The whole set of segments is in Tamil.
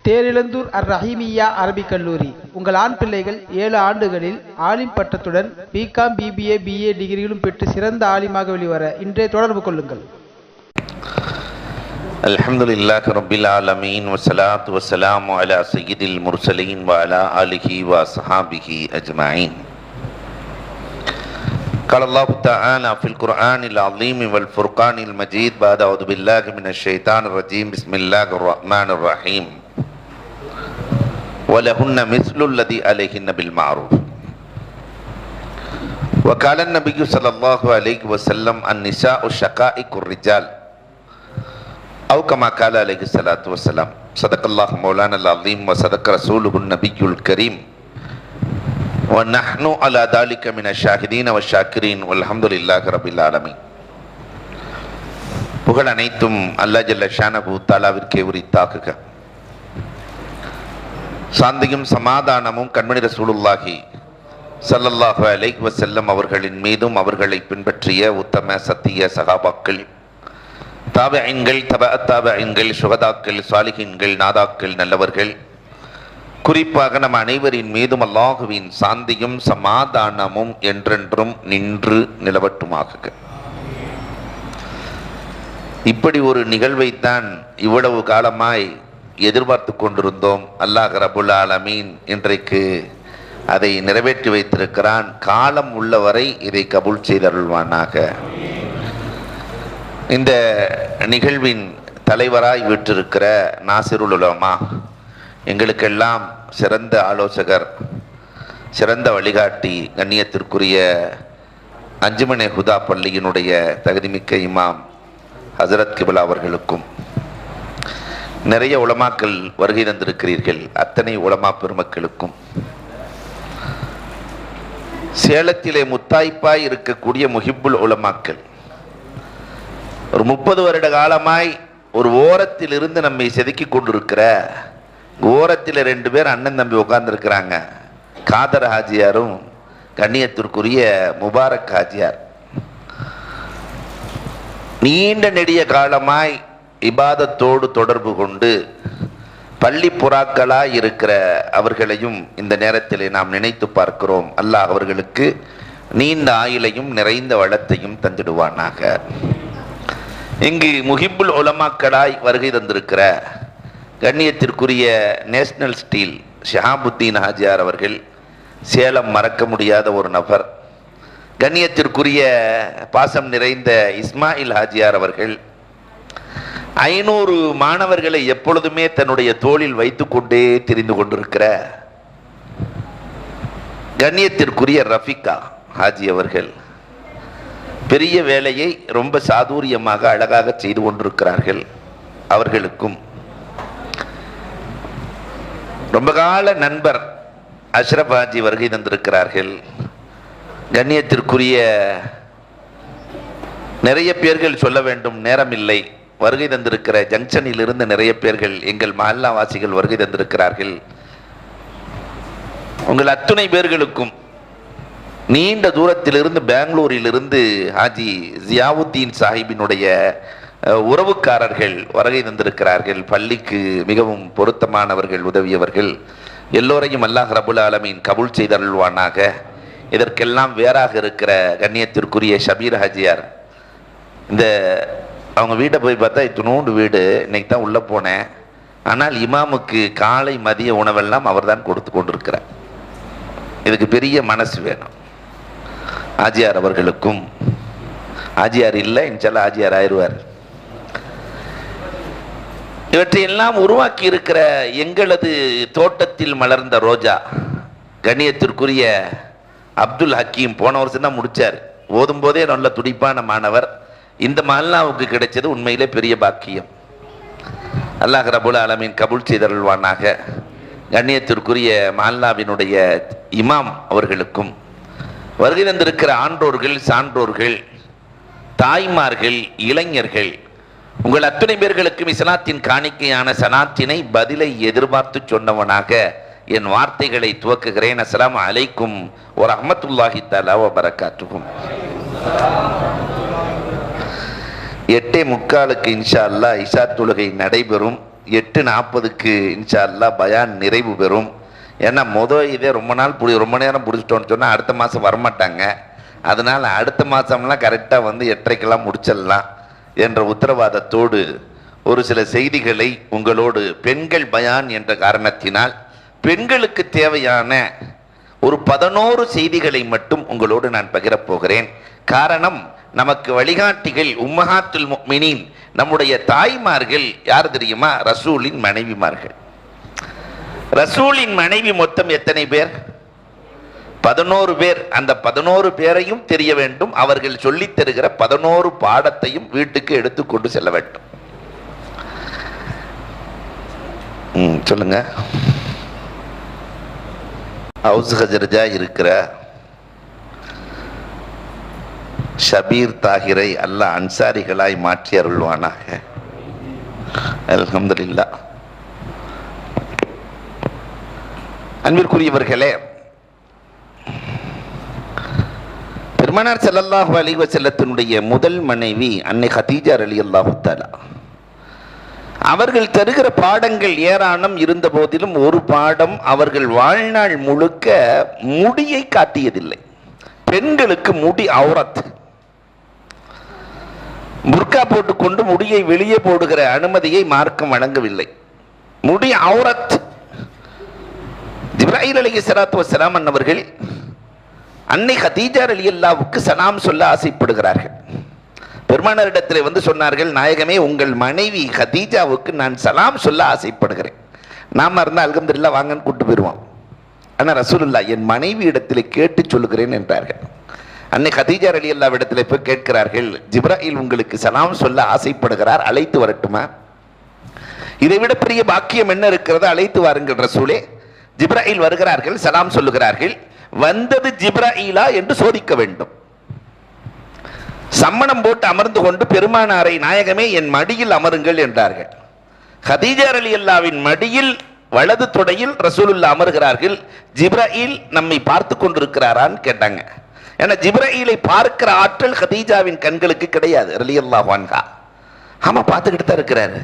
தேரிழந்தூர் ரஹீமிய்யா அரபிக் கல்லூரி. உங்கள் ஆண் பிள்ளைகள் 7 ஆண்டுகளில் ஆலிம் பட்டத்துடன் பிகாம், பிபிஏ, பிஏ டிகிரிகளும் பெற்று சிறந்த ஆலிமாக வெளிவர இன்றே தொடர்பு கொள்ளுங்கள். அல்ஹம்துலில்லாஹி ரப்பில் ஆலமீன் வஸ்ஸலாத்து வஸ்ஸலாமு அலா சய்யிதில் முர்ஸலீன் வ அலா ஆலிஹி வ அஸ்ஹாபிஹி அஜ்மஈன். قال الله تعالى في القرآن العظيم والفرقان المجيد بعد أعوذ بالله من الشيطان الرجيم بسم الله الرحمن الرحيم ولهن مثل الذي عليهن بالمعروف وقال النبي صلى الله عليه وسلم النساء شقائق الرجال أو كما قال عليه الصلاة والسلام صدق الله مولانا العظيم وصدق رسوله النبي الكريم وَنَحْنُ عَلَى ذَلِكَ مِنَ الشَّاهِدِينَ وَالشَّاكِرِينَ وَالْحَمْدُ لِلَّهِ رَبِّ الْعَالَمِينَ. புகழ் அனைத்தும் அல்லாஹ் ஜல்ல ஷானஹு தஆலாவிற்கே உரித்தாகுக. சாந்தியும் சமாதானமும் கண்மணி ரசூலுல்லாஹி ஸல்லல்லாஹு அலைஹி வஸல்லம் அவர்களின் மீதும் அவர்களை பின்பற்றிய உத்தம சத்திய சஹாபாக்கள், தாபிஈன்கள், தபஅத் தாபிஈன்கள், சுஹதாக்கள், சாலிஹீன்கள், நாதாக்கள், நல்லவர்கள், குறிப்பாக நம் அனைவரின் மீதும் அல்லாஹுவின் சாந்தியும் சமாதானமும் என்றென்றும் நின்று நிலவட்டுமாக. இப்படி ஒரு நிகழ்வைத்தான் இவ்வளவு காலமாய் எதிர்பார்த்து கொண்டிருந்தோம். அல்லாஹ் ரப்புல் ஆலமீன் இன்றைக்கு அதை நிறைவேற்றி வைத்திருக்கிறான். காலம் உள்ளவரை இதை கபூல் செய்தருள்வானாக. இந்த நிகழ்வின் தலைவராய் விட்டிருக்கிற நாசிருல் உலமா, எங்களுக்கெல்லாம் சிறந்த ஆலோசகர், சிறந்த வழிகாட்டி, கண்ணியத்திற்குரிய அஞ்சுமனே ஹுதா பள்ளியினுடைய தகுதிமிக்க இமாம் ஹசரத் கிபிலா அவர்களுக்கும், நிறைய உலமாக்கள் வருகை தந்திருக்கிறீர்கள், அத்தனை உலமா பெருமக்களுக்கும், சேலத்திலே முத்தாய்ப்பாய் இருக்கக்கூடிய முஹிப்புல் உலமாக்கள், ஒரு 30 வருட காலமாய் ஒரு ஓரத்தில் இருந்து நம்மை செதுக்கி கொண்டிருக்கிற ஓரத்தில் 2 பேர் அண்ணன் தம்பி உட்கார்ந்துருக்கிறாங்க. காதர் ஹாஜியாரும் கண்ணியத்திற்குரிய முபாரக் ஹாஜியார். நீண்ட நெடிய காலமாய் இபாதத்தோடு தொடர்பு கொண்டு பள்ளி புறாக்களாய் இருக்கிற அவர்களையும் இந்த நேரத்தில் நாம் நினைத்து பார்க்கிறோம். அல்லாஹ் அவர்களுக்கு நீண்ட ஆயுளையும் நிறைந்த வளத்தையும் தந்திடுவானாக. இங்கு முஹிப்புல் உலமாக்களாய் வருகை தந்திருக்கிற கண்ணியத்திற்குரிய நேஷனல் ஸ்டீல் ஷஹாபுத்தீன் ஹாஜியார் அவர்கள், சேலம் மறக்க முடியாத ஒரு நபர். கண்ணியத்திற்குரிய பாசம் நிறைந்த இஸ்மாயில் ஹாஜியார் அவர்கள் 500 மாணவர்களை எப்பொழுதுமே தன்னுடைய தோளில் வைத்து கொண்டே திரிந்து கொண்டிருக்கிற கண்ணியத்திற்குரிய ரஃபிகா ஹாஜி அவர்கள் பெரிய வேலையை ரொம்ப சாதுரியமாக அழகாக செய்து கொண்டிருக்கிறார்கள். அவர்களுக்கும் ரொம்ப கால நண்பர் அஷ்ரப் ஹாஜி வருகை தந்திருக்கிறார்கள். கண்ணியத்திற்குரிய நிறைய பேர்கள் சொல்ல வேண்டும், நேரம் இல்லை. வருகை தந்திருக்கிற ஜங்ஷனில் இருந்து நிறைய பேர்கள், எங்கள் மஹல்லா வாசிகள் வருகை தந்திருக்கிறார்கள். உங்கள் அத்துணை பேர்களுக்கும் நீண்ட தூரத்திலிருந்து பெங்களூரிலிருந்து ஹாஜி ஜியாவுத்தீன் சாஹிபினுடைய உறவுக்காரர்கள் வருகை தந்திருக்கிறார்கள். பள்ளிக்கு மிகவும் பொருத்தமானவர்கள், உதவியவர்கள். எல்லோரையும் அல்லாஹ் ரப்புல் ஆலமீன் கபூல் செய்தருள்வானாக. இதற்கெல்லாம் வேறாக இருக்கிற கண்ணியத்திற்குரிய ஷபீர் ஹாஜியார், இந்த அவங்க வீட்டை போய் பார்த்தா இத்தினோண்டு வீடு, இன்னைக்கு தான் உள்ளே போனேன். ஆனால் இமாமுக்கு காலை மதிய உணவெல்லாம் அவர் தான் கொடுத்து கொண்டிருக்கிறார். இதுக்கு பெரிய மனசு வேணும். ஆஜியார் அவர்களுக்கும், ஆஜியார் இல்லை இன்ஷால்லா ஆஜியார் ஆயிடுவார். இவற்றையெல்லாம் உருவாக்கி இருக்கிற எங்களது தோட்டத்தில் மலர்ந்த ரோஜா கண்ணியத்திற்குரிய அப்துல் ஹக்கீம் போன வருஷம் தான் முடிச்சார். ஓதும் போதே நல்ல துடிப்பான மாணவர். இந்த மஹல்லாவுக்கு கிடைச்சது உண்மையிலே பெரிய பாக்கியம். அல்லாஹ் ரப்புல் ஆலமீன் கபூல் செய்தருள்வானாக. கண்ணியத்திற்குரிய மஹல்லாவினுடைய இமாம் அவர்களுக்கும், வருகை தந்திருக்கிற ஆன்றோர்கள், சான்றோர்கள், தாய்மார்கள், இளைஞர்கள், உங்கள் அத்தனை பேர்களுக்கும் இஸ்லாத்தின் காணிக்கையான சலாத்தினை பதிலை எதிர்பார்த்து சொன்னவனாக என் வார்த்தைகளை துவக்குகிறேன். அஸ்ஸலாமு அலைக்கும் வரஹ்மத்துல்லாஹி தஆலா வ பரக்காத்துஹு. 8:45 இன்ஷா அல்லாஹ் இஷா தொழுகை நடைபெறும். 8:40க்கு இன்ஷா அல்லாஹ் பயான் நிறைவு பெறும். ஏன்னா இதே ரொம்ப நேரம் பிடிச்சிட்டோன்னு சொன்னால் அடுத்த மாதம் வரமாட்டாங்க. அதனால் அடுத்த மாதம்லாம் கரெக்டாக 8:30க்கெல்லாம் முடிச்சிடலாம் என்ற உத்தரவாதத்தோடு ஒரு சில செய்திகளை உங்களோடு, பெண்கள் பயான் என்ற காரணத்தினால் பெண்களுக்கு தேவையான ஒரு 11 செய்திகளை மட்டும் உங்களோடு நான் பகிரப் போகிறேன். காரணம், நமக்கு வழிகாட்டிகள் உம்மஹாத்துல் முஃமினீன், நம்முடைய தாய்மார்கள் யார் தெரியுமா? ரசூலின் மனைவிமார்கள். ரசூலின் மனைவி மொத்தம் எத்தனை பேர்? 11 பேர். அந்த 11 பேரையும் தெரிய வேண்டும். அவர்கள் சொல்லித் தருகிற 11 பாடத்தையும் வீட்டுக்கு எடுத்துக்கொண்டு செல்ல வேண்டும். சொல்லுங்க. ஹவுஸ் ஹஜரஜா இருக்கிற ஷபீர் தாகிரை அல்லாஹ் அன்சாரிகளாய் மாற்றி அருள்வானாக. அல்ஹம்துலில்லாஹ். அன்பிற்குரியவர்களே, பெருமானார் ஸல்லல்லாஹு அலைஹி வஸல்லத்தினுடைய முதல் மனைவி அன்னை கதீஜா ரலியல்லாஹு தஆலா. அவர்கள் தருகிற பாடங்கள் ஏராளம் இருந்த போதிலும் ஒரு பாடம், அவர்கள் வாழ்நாள் முழுக்க முடியை காட்டியதில்லை. பெண்களுக்கு முடி அவுரத். புர்கா போட்டுக்கொண்டு முடியை வெளியே போடுகிற அனுமதியை மார்க்கம் வழங்கவில்லை. முடி அவுரத். ஜிப்ராயில் அலைஹிஸ்ஸலாத்து வஸ்ஸலாம் அவர்கள் அன்னை கதீஜா ரலியல்லாஹுவுக்கு சலாம் சொல்ல ஆசைப்படுகிறார்கள். பெருமானாரிடத்தில் சொன்னார்கள், நாயகமே, உங்கள் மனைவி கதீஜாவுக்கு நான் சலாம் சொல்ல ஆசைப்படுகிறேன். நாம இருந்தால் அல்ஹம்துலில்லாஹ் வாங்கன்னு கூப்பிட்டு போயிடுவோம். ஆனால் ரசூலுல்லாஹ் என் மனைவி இடத்துல கேட்டு சொல்லுகிறேன் என்றார்கள். அன்னை கதீஜா ரலியல்லாஹு இடத்துல போய் கேட்கிறார்கள், ஜிப்ராயில் உங்களுக்கு சலாம் சொல்ல ஆசைப்படுகிறார், அழைத்து வரட்டுமா? இதை விட பெரிய பாக்கியம் என்ன இருக்கிறதோ, அழைத்து வாருங்கள் ரசூலே. ஜிப்ராயில் வருகிறார்கள், சலாம் சொல்லுகிறார்கள். வந்தது ஜிப்ராயிலா என்று சோதிக்க வேண்டும். சம்மணம் போட்டு அமர்ந்து கொண்டு பெருமானாரை, நாயகமே என் மடியில் அமருங்கள் என்றார்கள். கதீஜா ரலியல்லாஹுவின் மடியில் வலது தொடையில் ரசூலுல்லாஹ் அமர்கிறார்கள். ஜிப்ராயில் நம்மை பார்த்து கொண்டிருக்கிறாரான்னு கேட்டாங்க. ஏன்னா ஜிப்ராயிலை பார்க்கிற ஆற்றல் கதீஜாவின் கண்களுக்கு கிடையாது ரலியல்லாஹு அன்ஹா. ஆமா, பார்த்துக்கிட்டு தான் இருக்கிறாரு.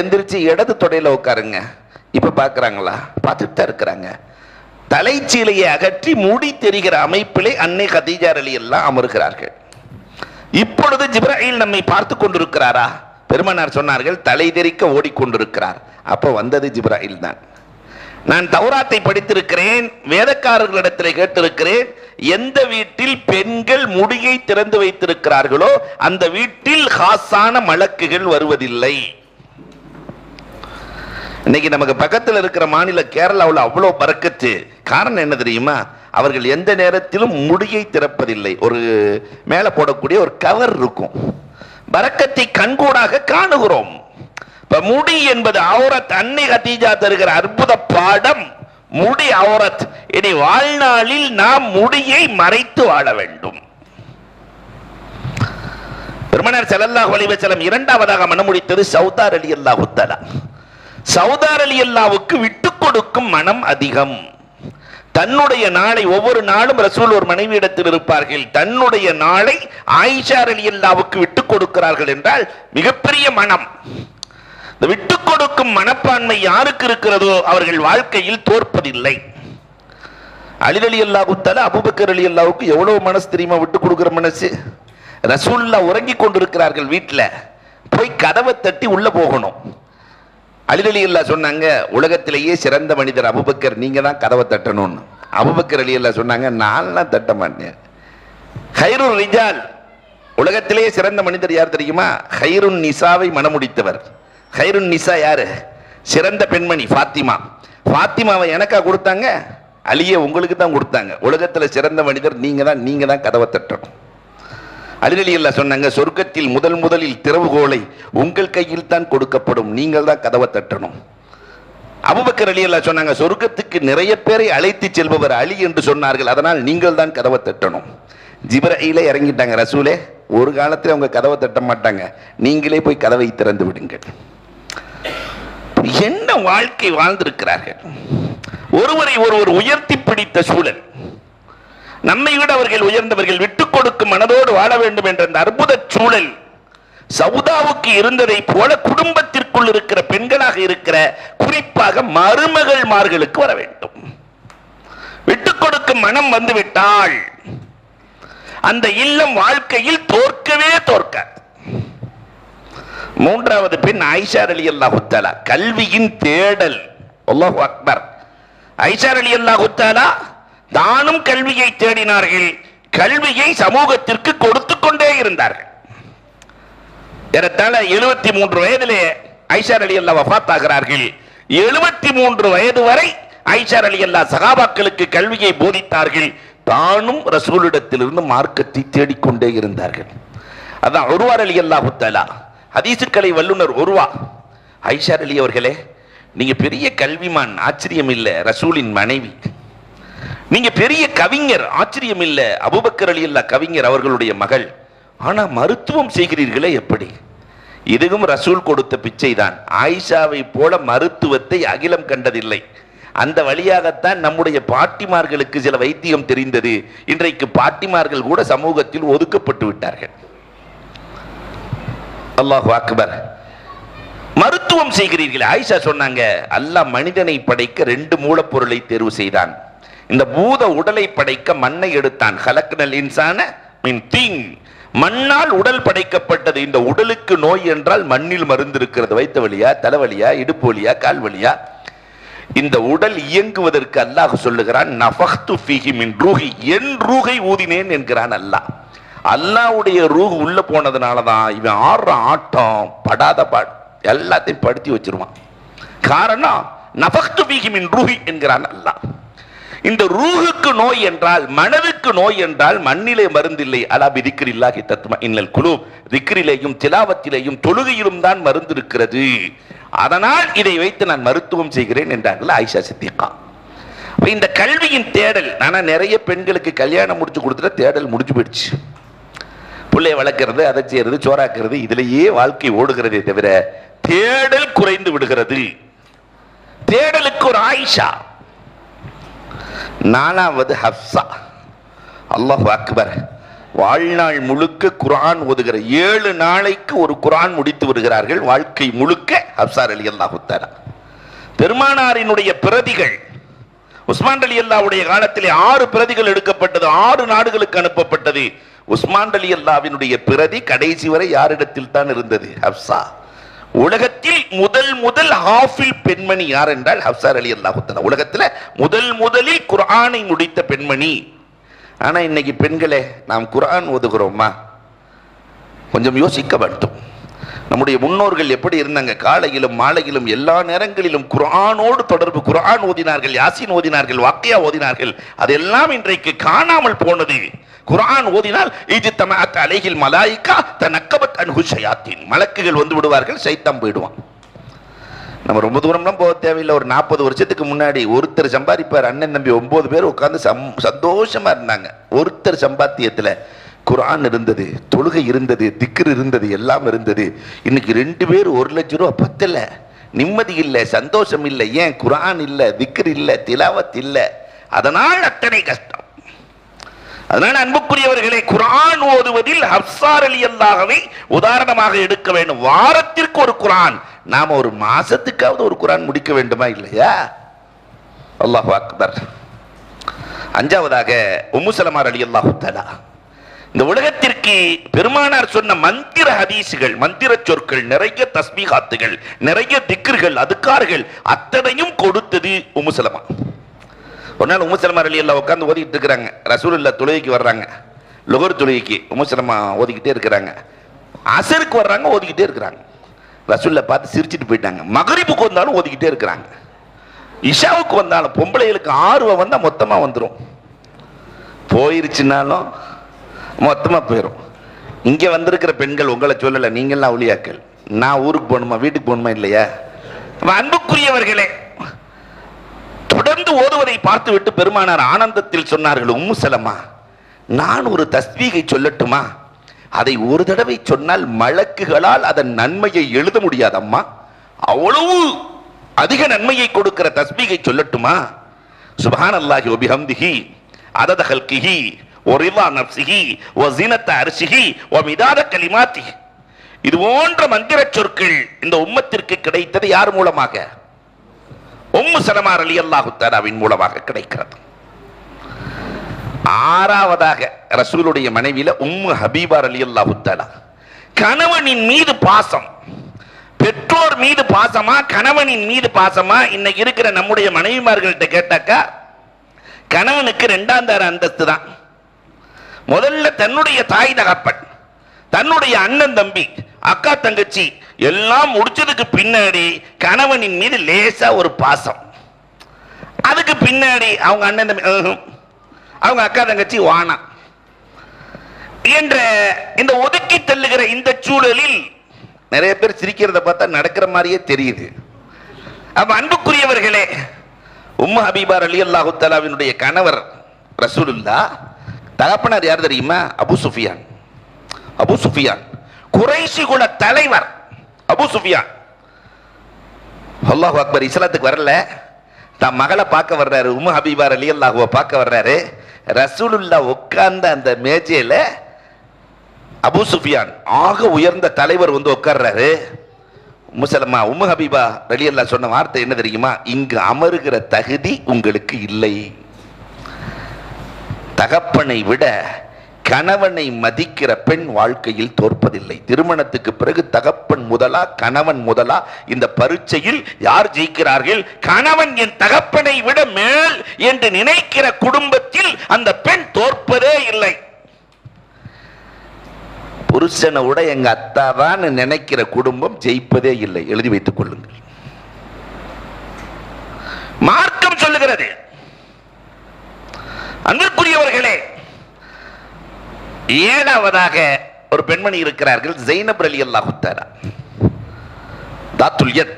எந்திரிச்சு இடது தொடையில உட்காருங்க. இப்ப பார்க்கறாங்களா? பார்த்துட்டு தான் இருக்கிறாங்க. தலைச்சீலையை அகற்றி மூடி தெரிகிற அமைப்பிலே அன்னை கதீஜா ரலியல்லாஹு அமர்கிறார்கள். இப்பொழுது ஜிப்ராயில் நம்மை பார்த்து கொண்டிருக்கிறாரா? பெருமானார் சொன்னார்கள், தலை தெறிக்க ஓடிக்கொண்டிருக்கிறார். அப்போ வந்தது ஜிப்ராயில் தான். நான் தௌராத்தை படித்திருக்கிறேன், வேதக்காரர்களிடத்தில் கேட்டிருக்கிறேன், எந்த வீட்டில் பெண்கள் முடியை திறந்து வைத்திருக்கிறார்களோ அந்த வீட்டில் காசான மலக்குகள் வருவதில்லை. இன்னைக்கு நமக்கு பக்கத்தில் இருக்கிற மாநில கேரளாவில் அவ்வளோ பரக்கத்து. காரணம் என்ன தெரியுமா? அவர்கள் எந்த நேரத்திலும் முடியை திறப்பதில்லை. ஒரு மேலே போடக்கூடிய ஒரு கவர் இருக்கும். பரக்கத்தை கண்கூடாக காணுகிறோம். இப்ப முடி என்பது அவுரத். அன்னை கதீஜா தருகிற அற்புத பாடம், முடி அவுரத். இனி வாழ்நாளில் நாம் முடியை மறைத்து வாழ வேண்டும். பெருமானார் ஸல்லல்லாஹு அலைஹி வஸல்லம் இரண்டாவதாக மனமுடித்தது சௌதா ரலியல்லாஹு தஆலா. சௌதா ரலியல்லாஹுவுக்கு விட்டு கொடுக்கும் மனம் அதிகம். தன்னுடைய நாளை, ஒவ்வொரு நாளும் ரசூல் ஒரு மனைவியிடத்தில் இருப்பார்கள், தன்னுடைய நாளை ஆயிஷா ரலியல்லாஹுவுக்கு விட்டு கொடுக்கிறார்கள் என்றால் மிகப்பெரிய மனம். இந்த விட்டு கொடுக்கும் மனப்பான்மை யாருக்கு இருக்கிறதோ அவர்கள் வாழ்க்கையில் தோற்பதில்லை. அலி ரலியல்லாஹு தஆலா அபூபக்கர் ரலியல்லாஹுவுக்கு எவ்வளவு மனசு தெரியுமா? விட்டு கொடுக்கிற மனசு. ரசூலுல்லாஹ் உறங்கி கொண்டிருக்கிறார்கள் வீட்டில், போய் கதவை தட்டி உள்ள போகணும். அலி ரலியல்லாஹு சொன்னாங்க, உலகத்திலேயே சிறந்த மனிதர் அபூபக்கர், நீங்க தான் கதவை தட்டணும்னு. அபூபக்கர் ரலியல்லாஹு சொன்னாங்க, நான்லாம் தட்ட மாட்டேன். ஹைருல் ரிஜால், உலகத்திலேயே சிறந்த மனிதர் யார் தெரியுமா? ஹைருன் நிசாவை மணமுடித்தவர். ஹைருன் நிசா யாரு? சிறந்த பெண்மணி ஃபாத்திமா. ஃபாத்திமாவை எனக்கா கொடுத்தாங்க? அலியை உங்களுக்கு தான் கொடுத்தாங்க. உலகத்துல சிறந்த மனிதர் நீங்க தான் கதவை தட்டணும். அலி ரலியல்லாஹு சொன்னாங்க, சொர்க்கத்தில் முதலில் திறவுகோலை உங்கள் கையில் தான் கொடுக்கப்படும், நீங்கள் தான் கதவை தட்டணும். அபூபக்கர் ரலியல்லாஹு சொன்னாங்க, சொர்க்கத்துக்கு நிறைய பேரை அழைத்து செல்பவர் அலி என்று சொன்னார்கள், அதனால் நீங்கள் தான் கதவை தட்டணும். ஜிப்ராயிலே இறங்கிட்டாங்க, ரசூலே ஒரு காலத்தில் அவங்க கதவை தட்ட மாட்டாங்க, நீங்களே போய் கதவை திறந்து விடுங்கள். என்ன வாழ்க்கை வாழ்ந்திருக்கிறார்கள். ஒருவரை ஒருவர் உயர்த்தி பிடித்த சூழல். நம்மை விட அவர்கள் உயர்ந்தவர்கள், விட்டுக் கொடுக்கும் மனதோடு வாழ வேண்டும் என்ற அந்த அற்புத சூழல். சவுதாவுக்கு இருந்ததை போல குடும்பத்திற்குள் இருக்கிற பெண்களாக இருக்கிற குறிப்பாக மருமகள்மார்களுக்கு வர வேண்டும். விட்டுக் கொடுக்கும் மனம் வந்துவிட்டால் அந்த இல்லம் வாழ்க்கையில் தோற்கவே தோற்காது. மூன்றாவது பெண் ஆயிஷா ரலியல்லாஹு தஆலா, கல்வியின் தேடல். அல்லாஹு அக்பர். ஆயிஷா ரலியல்லாஹு தஆலா தானும் கல்வியை தேடினார்கள், கல்வியை சமூகத்திற்கு கொடுத்து கொண்டே இருந்தார்கள். ஏறத்தாழ 73 வயதிலே ஆயிஷா ரலியல்லாஹு வஃபாத் ஆகிறார்கள். 73 வயது வரை ஆயிஷா ரலியல்லாஹு சஹாபாக்களுக்கு கல்வியை போதித்தார்கள். தானும் ரசூலிடத்திலிருந்து மார்க்கத்தை தேடிக்கொண்டே இருந்தார்கள். அதான் உர்வா ரலியல்லாஹு தஆலா, ஹதீசுக்கலை வல்லுனர் உர்வா, ஆயிஷா ரலி அவர்களே, நீங்க பெரிய கல்விமான், ஆச்சரியம் இல்ல, ரசூலின் மனைவி. நீங்க பெரிய கவிஞர், ஆச்சரியம் இல்ல, அபூபக்கர் ரலியல்லாஹு கவிஞர் அவர்களுடைய மகள். ஆனா மருத்துவம் செய்கிறீர்களே எப்படி? இதுவும் ரசூல் கொடுத்த பிச்சை தான். ஆயிஷாவை போல மருத்துவத்தை அகிலம் கண்டதில்லை. அந்த வழியாகத்தான் நம்முடைய பாட்டிமார்களுக்கு சில வைத்தியம் தெரிந்தது. இன்றைக்கு பாட்டிமார்கள் கூட சமூகத்தில் ஒதுக்கப்பட்டு விட்டார்கள். அல்லாஹு அக்பர். மருத்துவம் செய்கிறீர்கள். ஆயிஷா சொன்னாங்க, அல்லாஹ் மனிதனை படைக்க 2 மூலப்பொருளை தேர்வு செய்தான். இந்த பூத உடலை படைக்க மண்ணை எடுத்தான். ஹலக்னல் இன்சான மின் தீன். மண்ணால் உடல் படைக்கப்பட்டது. இந்த உடலுக்கு நோய் என்றால் மண்ணில் மருந்து இருக்கிறது. வைத்த வலியா, தலைவலியா, இடுப்பு வலியா, கால் வலியா? இந்த உடல் இயங்குவதற்கு அல்லாஹ் சொல்லுகிறான், நஃபக்து ஃபீஹி மின் ரூஹி, என் ரூஹை ஊதினேன் என்கிறான் அல்லாஹ். அல்லாஹ்வுடைய ரூஹ் உள்ள போனதுனாலதான் இவன் ஆடுற ஆட்டம் படாத பாடு எல்லாத்தையும் படுத்தி வச்சிருவான். காரணம் நஃபக்து ஃபீஹி மின் ரூஹி என்கிறான் அல்லாஹ். இந்த ரூஹுக்கு நோய் என்றால், மனதுக்கு நோய் என்றால் மண்ணிலே மருந்தில்லை. அலா பிதிக்ரில்லாஹி தத்மஇன்னல் குலூப். திக்ரிலேயும் திலாவத்திலேயும் தொழுகையிலும் தான் மருந்து இருக்கிறது. அதனால் இதை வைத்து நான் மருத்துவம் செய்கிறேன் என்றார்கள் ஆயிஷா சித்திகா. இந்த கல்வியின் தேடல். ஆனா நிறைய பெண்களுக்கு கல்யாணம் முடிச்சு கொடுத்துட்ட தேடல் முடிஞ்சு போயிடுச்சு. பிள்ளைய வளர்க்கிறது, அதை செய்யறது, சோறாக்குறது, இதுலயே வாழ்க்கை ஓடுகிறதே தவிர தேடல் குறைந்து விடுகிறது. தேடலுக்கு ஒரு ஆயிஷா. 4வது ஹப்சா. அல்லாஹு அக்பர். வாழ்நாள் முழுக்க குர்ஆன் ஓதுகிற, 7 நாளைக்கு ஒரு குர்ஆன் முடித்து வருகிறார்கள். வாழ்க்கை முழுக்க ஹப்சா ரலியல்லாஹு தஆலா. பெருமானாரினுடைய பிரதிகள் உஸ்மான் ரலியல்லாஹுடைய காலத்திலே 6 பிரதிகள் எடுக்கப்பட்டது, 6 நாடுகளுக்கு அனுப்பப்பட்டது. உஸ்மான் ரலியல்லாஹுவினுடைய பிரதி கடைசி வரை யாரிடத்தில் தான் இருந்தது? ஹப்சா. உலகத்தில் முதல் ஹாஃபில் பெண்மணி யார் என்றால் ஹப்சா ரலியல்லாஹு தஆலா. உலகத்தில் முதலில் குர்ஆனை முடித்த பெண்மணி. ஆனா இன்னைக்கு பெண்களே, நாம் குர்ஆன் ஓதுகிறோமா? கொஞ்சம் யோசிக்க வேண்டும். நம்முடைய முன்னோர்கள் எப்படி இருந்தாங்க? காலையிலும் மாலையிலும் எல்லா நேரங்களிலும் குர்ஆனோடு தொடர்பு. குர்ஆன் ஓதினார்கள், யாசீன் ஓதினார்கள், வாக்கியா ஓதினார்கள். அதெல்லாம் இன்றைக்கு காணாமல் போனது. குர்ஆன் ஓதினால் இஜ்தமஅத் அலைஹில் மலாயிகா தனக்கபத் அன்ஹு ஷயாத்தீன். மலக்குகள் வந்து விடுவார்கள், சைத்தான் போயிடுவான். நம்ம ரொம்ப தூரம்லாம் போக தேவையில்லை. ஒரு 40 வருஷத்துக்கு முன்னாடி ஒருத்தர் சம்பாதிப்பார். அண்ணன் தம்பி 9 பேர் உட்கார்ந்து சந்தோஷமா இருந்தாங்க. ஒருத்தர் சம்பாத்தியத்துல குர்ஆன் இருந்தது, தொழுகை இருந்தது, திக்ர் இருந்தது, எல்லாம் இருந்தது. இன்னைக்கு 2 பேர் 1 லட்சம் ரூபா பத்தல. நிம்மதி இல்லை, சந்தோஷம் இல்லை. ஏன்? குர்ஆன் இல்லை, திக்ர் இல்லை, திலாவத் இல்லை. அதனால் அத்தனை கஷ்டம். அதனால அன்புக்குரியவர்களே, குர்ஆன் ஓதுவதில் ஹப்சா ரலியல்லாஹுவை உதாரணமாக எடுக்க வேண்டும். வாரத்திற்கு ஒரு குர்ஆன். நாம ஒரு மாசத்துக்காவது ஒரு குர்ஆன் முடிக்க வேண்டுமா இல்லையா? அல்லாஹு அக்பர். 5வதாக உம்மு சலமா ரலியல்லாஹு தஆலா. இந்த உலகத்திற்கு பெருமானார் சொன்ன மந்திர ஹதீசுகள், மந்திர சொற்கள், நிறைய தஸ்பீகாத்துகள், நிறைய திக்ர்கள், அதுக்கார்கள் அத்தனையும் கொடுத்தது உம்மு சலமா. ஒரு நாள் உம்மு சலமா ரலியல்லாஹு உட்கார்ந்து ஓதிக்கிட்டு இருக்கிறாங்க. ரசூலுல்லாஹ் தொழுகைக்கு வர்றாங்க. லுகர் தொழுகைக்கு உம்மு சலமா ஓதிக்கிட்டே இருக்கிறாங்க. அசருக்கு வர்றாங்க, ஓதிக்கிட்டே இருக்கிறாங்க. ரசூலுல்லாஹ் பார்த்து சிரிச்சிட்டு போயிட்டாங்க. மகரிபுக்கு வந்தாலும் ஓதிக்கிட்டே இருக்கிறாங்க. இஷாவுக்கு வந்தாலும், பொம்பளைகளுக்கு ஆர்வம் வந்தா மொத்தமா வந்துடும், போயிருச்சுனாலும் மொத்தமா போயிடும். இங்க வந்திருக்கிற பெண்கள் உங்களை சொல்லல, நீங்கள்லாம் அவுலியாக்கள். நான் ஊருக்கு போகணுமா, வீட்டுக்கு போகணுமா இல்லையா? அன்புக்குரியவர்களே, தொடர்ந்து ஓதுவதை பார்த்து விட்டு பெருமானார் ஆனந்தத்தில் சொன்னார்கள், உம்மு சலமா, நான் ஒரு தஸ்பீகை சொல்லட்டுமா? அதை ஒரு தடவை சொன்னால் மலக்குகளால் அதன் நன்மையை எழுத முடியாது அம்மா. அவ்வளவு அதிக நன்மையை கொடுக்கிற தஸ்பீகை சொல்லட்டுமா? சுப்ஹானல்லாஹி வ பிஹம்திஹி அதத ஹல்கிஹி வ ரிதா நஃப்ஸிஹி வ ஸினத அர்ஷிஹி வ மிதாத கலிமாத்திஹி. இது போன்ற மந்திர சொற்கள் இந்த உம்மத்திற்கு கிடைத்தது யார் மூலமாக? உம்மு சலமா ரலியல்லாஹு தஆலாவின் மூலமாக கிடைக்கிறது. ஆறாவதாக ரசூலுடைய மனைவியில உம்மு ஹபீபா ரலியல்லாஹு தஆலா, கணவனின் மீது பாசம். பெற்றோர் மீது பாசமா, கணவனின் மீது பாசமா? இன்னைக்கு இருக்கிற நம்முடைய மனைவிமார்கள்ட்ட கேட்டாக்கா கணவனுக்கு 2ஆம் தர அந்தஸ்து தான். முதல்ல தன்னுடைய தாய் தகப்பன், தன்னுடைய அண்ணன் தம்பி, அக்கா தங்கச்சி எல்லாம் முடிச்சதுக்கு பின்னாடி கணவனின் மீது லேசா ஒரு பாசம். அதுக்கு பின்னாடி அவங்க அண்ணன் தம்பி, அவங்க அக்கா தங்கச்சி வானா என்ற இந்த ஒதுக்கி தள்ளுகிற இந்த சூழலில் நிறைய பேர் சிரிக்கிறத பார்த்தா நடக்கிற மாதிரியே தெரியுது. அப்ப அன்புக்குரியவர்களே, உம்மு ஹபீபா ரலியல்லாஹு தஆலாவினுடைய கணவர் ரசூலுல்லாஹ், தகப்பனார் யார் தெரியுமா? Abu Sufyan. Abu Sufyan Quraishi குல தலைவர். அபூ சுஃபியான் அல்லாஹு அக்பர், இஸ்லாத்துக்கு வரல, தன் மகளை பார்க்க வர்றாரு, உம்மு ஹபீபா ரலியல்லாஹுவை பார்க்க வர்றாரு. ரசூலுல்லாஹ் உட்கார்ந்த அந்த மேஜையில அபூ சுஃபியான் ஆக உயர்ந்த தலைவர் வந்து உட்கார்றாரு. முசலமா உம்மு ஹபீபா ரலியல்லாஹு சொன்ன வார்த்தை என்ன தெரியுமா? இங்கு அமருகிற தகுதி உங்களுக்கு இல்லை. தகப்பனை விட கணவனை மதிக்கிற பெண் வாழ்க்கையில் தோற்பதில்லை. திருமணத்துக்கு பிறகு தகப்பன் முதலா கணவன் முதலா இந்த பரீட்சையில் யார் ஜெயிக்கிறார்கள்? கணவன் என் தகப்பனை விட மேல் என்று நினைக்கிற குடும்பத்தில் அந்த பெண் தோற்பதே இல்லை. புருஷனை விட எங்க அத்தாதான் நினைக்கிற குடும்பம் ஜெயிப்பதே இல்லை. எழுதி வைத்துக் கொள்ளுங்கள். மார்க்கம் சொல்லுகிறது. அன்பிற்குரியவர்களே, ஏழாவதாக ஒரு பெண்மணி இருக்கிறார்கள், ஜைனப் ரலியல்லாஹு தஆலா, தாத்துல் யத்.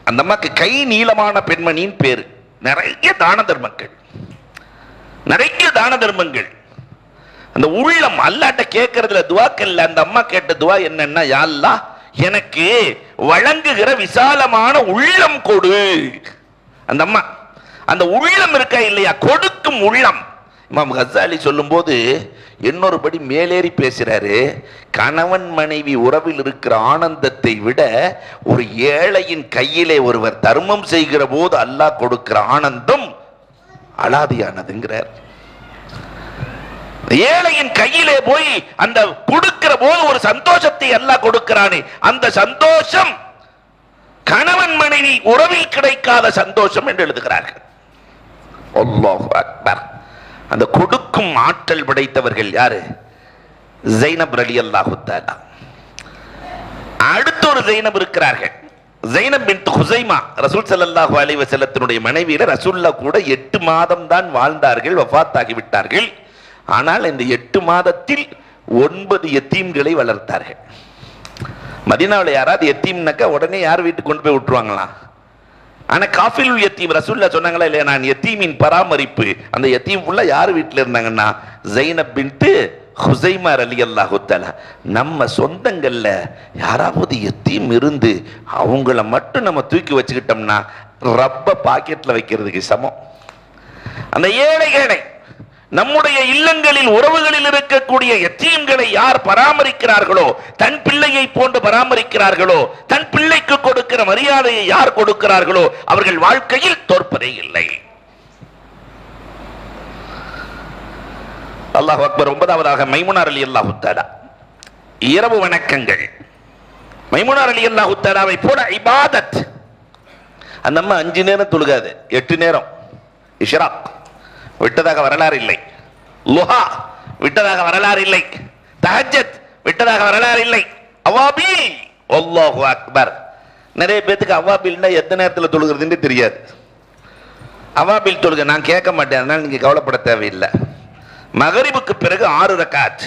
அந்த அம்மாக்கு கை நீளமான பெண்மணியின் பேரு. நிறைய தான தர்மங்கள், நிறைய தான தர்மங்கள். அந்த உள்ளம் அல்லாஹ்ட்ட கேட்கறதுல துவாக்கல்ல. அந்த அம்மா கேட்ட துவா என்னன்னா, யா அல்லாஹ் எனக்கு வழங்குகிற விசாலமான உள்ளம் கொடு. அந்த அம்மா அந்த உள்ளம் இருக்கா இல்லையா, கொடுக்கும் உள்ளம். இமாம் கஸாலி சொல்லும் போது இன்னொரு படி மேலேறி பேசுறாரு. கணவன் மனைவி உறவில் இருக்கிற ஆனந்தத்தை விட ஒரு ஏழையின் கையிலே ஒருவர் தர்மம் செய்கிற போது அல்லாஹ் கொடுக்கிற ஆனந்தம் அலாதியானதுங்கிறார். ஏழையின் கையிலே போய் அந்த கொடுக்கிற போது ஒரு சந்தோஷத்தை அல்லாஹ் கொடுக்கிறானே, அந்த சந்தோஷம் கணவன் மனைவி உறவில் கிடைக்காத சந்தோஷம் என்று எழுதுகிறார்கள். அல்லாஹு அக்பர். அந்த கொடுக்கும் ஆற்றல் படைத்தவர்கள் யாரு? ஜைனப் ரலியல்லாஹு தஆலா. அடுத்த ஒரு ஜைனப் இருக்கிறார்கள், ஜைனப் பின்த் ஹுசைமா. ரசூல் ஸல்லல்லாஹு அலைஹி வஸல்லத்தினுடைய மனைவியில ரசூலுல்லாஹ் கூட 8 மாதம் தான் வாழ்ந்தார்கள், வஃபாத் ஆகிவிட்டார்கள். ஆனால் இந்த 8 மாதத்தில் 9 யத்தீம்களை வளர்த்தார்கள். மதீனாவில் யாராவது யத்தீம்னாக்கா உடனே யார் வீட்டுக்கு கொண்டு போய் விட்டுருவாங்களா? ஆனா காஃபிலுல் யத்தீம் ரசூலுல்லாஹ் சொன்னாங்களா இல்லையா, நான் யத்தீமின் பராமரிப்பு. அந்த யத்தீம் ஃபுல்லா யார் வீட்டில் இருந்தாங்கன்னா ஜைனப் பின்த் ஹுசைமா ரலியல்லாஹு தஆலா. நம்ம சொந்தங்கள்ல யாராவது யத்தீம் இருந்து அவங்கள மட்டும் நம்ம தூக்கி வச்சுக்கிட்டோம்னா ரப்ப பாக்கெட்ல வைக்கிறதுக்கு சமம். அந்த ஏழைகளை, நம்முடைய இல்லங்களில் உறவுகளில் இருக்கக்கூடிய யத்தீம்களை யார் பராமரிக்கிறார்களோ, தன் பிள்ளையை போன்று பராமரிக்கிறார்களோ, தன் பிள்ளைக்கு கொடுக்கிற மரியாதையை யார் கொடுக்கிறார்களோ அவர்கள் வாழ்க்கையில் தோற்பதே இல்லை. அல்லாஹ் அக்பர். 9வதாக மைமுனா ரலியல்லாஹு தஆலா. இரவு வணக்கங்கள். மைமுனா ரலியல்லாஹு தஆலாவை போல இபாதத். அந்த அம்மா 5 நேரம் தொழுகாது, 8 நேரம். இஷ்ராக் விட்டதாக வரலாறு இல்லை, லுஹா விட்டதாக வரலாறு இல்லை, தஹஜ்ஜத் விட்டதாக வரலாறு இல்லை. அவாபில். அல்லாஹு அக்பர். நிறைய பேத்துக்கு அவாபில்னா எத்தனை நேரத்தில் தொழுகிறதுன்னு தெரியாது. அவாபில் தொழுக நான் கேட்க மாட்டேன், அதனால நீங்க கவலைப்பட தேவையில்லை. மகரிபுக்கு பிறகு 6 ரக்காத்.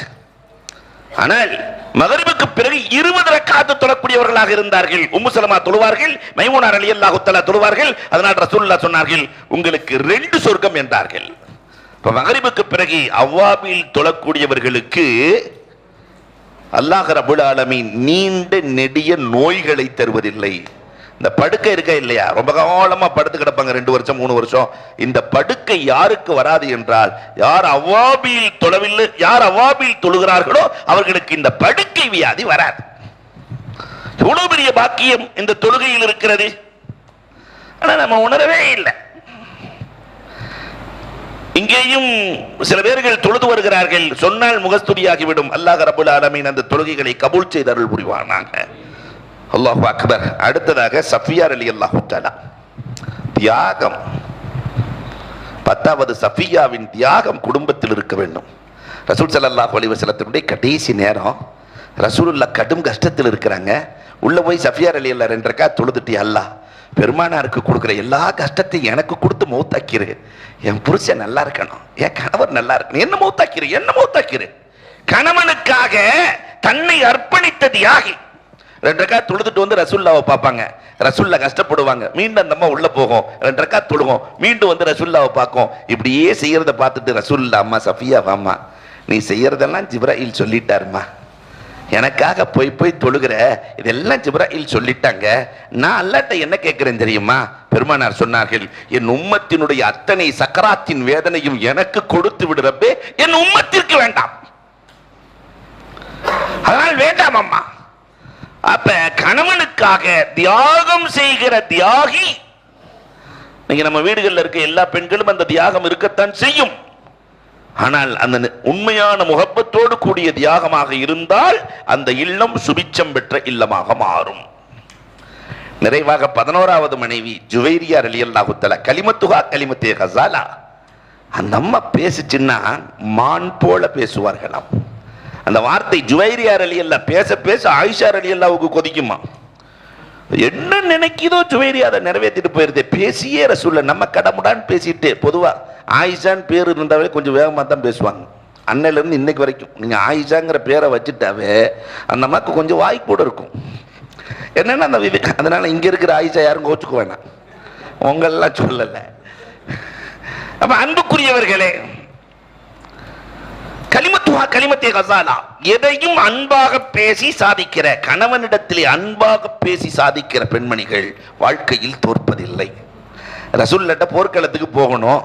ஆனால் மகரிபுக்கு பிறகு 20 ரக்காத் தொழக்கூடியவர்களாக இருந்தார்கள். உம்மு சலமா தொழுவார்கள், மைமுனா ரலியல்லாஹு தஆலா தொழுவார்கள். அதனால் ரசூலுல்லாஹ் சொன்னார்கள், உங்களுக்கு 2 சொர்க்கம் என்றார்கள். இப்ப மகரிபுக்கு பிறகு அவ்வாபில் தொழக்கூடியவர்களுக்கு அல்லாஹ் ரப்பல் ஆலமீன் நீண்ட நெடிய நோய்களை தருவதில்லை. இந்த படுக்கை இருக்க இல்லையா, ரொம்ப காலமா படுத்து கிடப்பாங்க, 2 வருஷம் 3 வருஷம். இந்த படுக்கை யாருக்கு வராது என்றால், யார் அவ்வாபில் தொழுகிறார்களோ அவர்களுக்கு இந்த படுக்கை வியாதி வராது. எவ்வளவு பெரிய பாக்கியம் இந்த தொழுகையில் இருக்கிறது. ஆனா நம்ம உணரவே இல்லை. இங்கேயும் சில பேர்கள் தொழுது வருகிறார்கள், சொன்னால் முகஸ்துதியாகிவிடும். அல்லாஹ் ரப்பல் ஆலமீன் அந்த தொழுகைகளை கபூல் செய்து அருள் புரிவானாக. அல்லாஹு அக்பர். அடுத்ததாக சஃபியா ரலியல்லாஹு தஆலா தியாகம். 10வது சஃபியாவின் தியாகம் குடும்பத்தில் இருக்க வேண்டும். ரசூல் ஸல்லல்லாஹு அலைஹி வஸல்லத்தினுடைய கடைசி நேரம், ரசூலுல்லாஹ் கடும் கஷ்டத்தில் இருக்கிறாங்க. உள்ள போய் சஃபியா ரலியல்லாஹு 2 ரக்காத் தொழுதுட்டு, அல்லாஹ் பெருமானாருக்கு கொடுக்குற எல்லா கஷ்டத்தையும் எனக்கு கொடுத்து மௌத்தாக்கிரு. என் புருஷன் நல்லா இருக்கணும், என் கணவர் நல்லா இருக்கணும், என்ன மௌத்தாக்கிரு. கணவனுக்காக தன்னை அர்ப்பணித்த தியாகி. 2 ரக்காத் தொழுதுட்டு வந்து ரசூலுல்லாஹ்வை பார்ப்பாங்க. ரசூலுல்லாஹ் கஷ்டப்படுவாங்க. மீண்டும் அந்த அம்மா உள்ள போகும், 2 ரக்காத் தொழுகும், மீண்டும் வந்து ரசூலுல்லாஹ்வை பார்க்கும். இப்படியே செய்யறத பார்த்துட்டு ரசூலுல்லாஹ், அம்மா சஃபியா வாம்மா, நீ செய்யறதெல்லாம் ஜிப்ராயில் சொல்லிட்டாருமா, எனக்காக போய் தொழுகிற, இதெல்லாம் ஜிப்ராயில் சொல்லிட்டாங்க. நான் அல்லாஹ்ட்ட என்ன கேட்கிறேன் தெரியுமா? பெருமானார் சொன்னார்கள், என் உம்மத்தினுடைய அத்தனை சக்கராத்தின் வேதனையும் எனக்கு கொடுத்து விடுறப்பே, என் உம்மத்திற்கு வேண்டாம், அதனால் வேண்டாம் அம்மா. அப்ப கணவனுக்காக தியாகம் செய்கிற தியாகி. நீங்க நம்ம வீடுகளில் இருக்க எல்லா பெண்களும் அந்த தியாகம் இருக்கத்தான் செய்யும். ஆனால் அந்த உண்மையான முகப்பத்தோடு கூடிய தியாகமாக இருந்தால் அந்த இல்லம் சுபிச்சம் பெற்ற இல்லமாக மாறும். நிறைவாக 11வது மனைவி ஜுவைரியா ரலியல்லாஹு தஆலா கலிமத்துஹா கலிமத்தே கஸாலா. அந்த அம்மா பேசுச்சுன்னா மான் போல பேசுவார்களாம். அந்த வார்த்தை ஜுவைரியா ரலியல்லாஹு பேச பேச ஆயிஷா ரலியல்லாஹுக்கு கொதிக்குமா. என்ன நினைக்குதோ ஜுவைரியா அதை நிறைவேற்றிட்டு போயிருதே. பேசியே ரசூலுல்லாஹ் நம்ம கடமுடான்னு பேசிட்டு, பொதுவா ஆயிஷான்னு பேர் இருந்தாவே கொஞ்சம் வேகமாக தான் பேசுவாங்க. அன்னையிலேருந்து இன்னைக்கு வரைக்கும் நீங்கள் ஆயிஷாங்கிற பேரை வச்சுட்டாவே அந்த அம்மாவுக்கு கொஞ்சம் வாய் கூட இருக்கும். என்னன்னா அந்த அதனால இங்கே இருக்கிற ஆயிஷா யாரும் கோச்சுக்க வேணாம், உங்களெல்லாம் சொல்லலை. அப்ப அன்புக்குரியவர்களே, கலிமத்துஹா கலிமத்தே கஸாலா, எதையும் அன்பாக பேசி சாதிக்கிற, கணவனிடத்திலே அன்பாக பேசி சாதிக்கிற பெண்மணிகள் வாழ்க்கையில் தோற்பதில்லை. ரசூலுல்லாஹ் போர்க்களத்துக்கு போகணும்,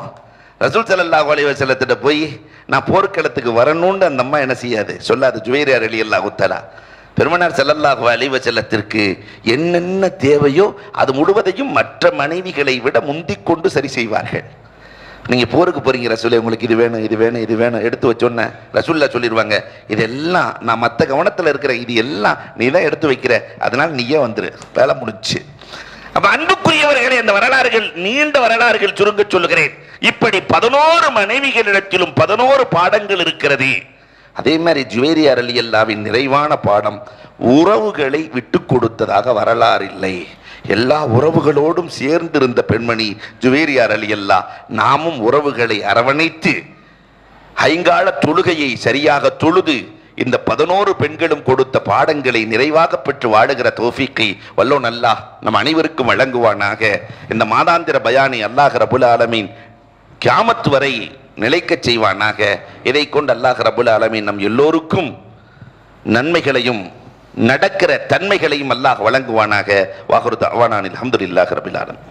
ரசூல் ஸல்லல்லாஹு அலைஹி வஸல்லத்திட்ட போய் நான் போர்க்களத்துக்கு வரணும்னு அந்த அம்மா என்ன செய்யாது, சொல்லாது. ஜுவைரியா ரலியல்லாஹு தஆலா பெருமானார் ஸல்லல்லாஹு அலைஹி வஸல்லத்திற்கு என்னென்ன தேவையோ அது முழுவதையும் மற்ற மனைவிகளை விட முந்திக் கொண்டு சரி செய்வார்கள். நீங்க போருக்கு போறீங்க ரசூலே, உங்களுக்கு இது வேணும் இது வேணும் இது வேணும் எடுத்து வச்சோன்ன ரசூலுல்லாஹ் சொல்லிடுவாங்க, இதெல்லாம் நான் மற்ற கவனத்தில் இருக்கிற, இது எல்லாம் நீ தான் எடுத்து வைக்கிற, அதனால நீயே வந்துரு, வேலை முடிச்சு. அப்ப அன்புக்குரியவர்களே, அந்த வரலாறுகள் நீண்ட வரலாறுகள் சுருங்க சொல்லுகிறேன். இப்படி 11 மனைவிகளிடத்திலும் 11 பாடங்கள் இருக்கிறது. அதே மாதிரி ஜுவைரியா ரலியல்லாஹுவின் நிறைவான பாடம், உறவுகளை விட்டு கொடுத்ததாக வரலாறு இல்லை. எல்லா உறவுகளோடும் சேர்ந்திருந்த பெண்மணி ஜுவைரியா ரலியல்லாஹு. நாமும் உறவுகளை அரவணைத்து ஐங்கால தொழுகையை சரியாக தொழுது இந்த 11 பெண்களும் கொடுத்த பாடங்களை நிறைவாக பெற்று வாழுகிற தௌஃபீக்கை வல்லோன் அல்லாஹ் நம் அனைவருக்கும் வழங்குவானாக. இந்த மாதாந்திர பயானை அல்லாஹ் ரப்புல் ஆலமீன் கியாமத் வரை நிலைக்கச் செய்வானாக. இதை கொண்டு அல்லாஹ் ரப்புல் ஆலமீன் நம் எல்லோருக்கும் நன்மைகளையும் நடக்கிற தன்மைகளையும் அல்லாஹ் வழங்குவானாக. வாஹிரு தஅவானா அல்ஹம்துலில்லாஹி ரப்பில் ஆலமீன்.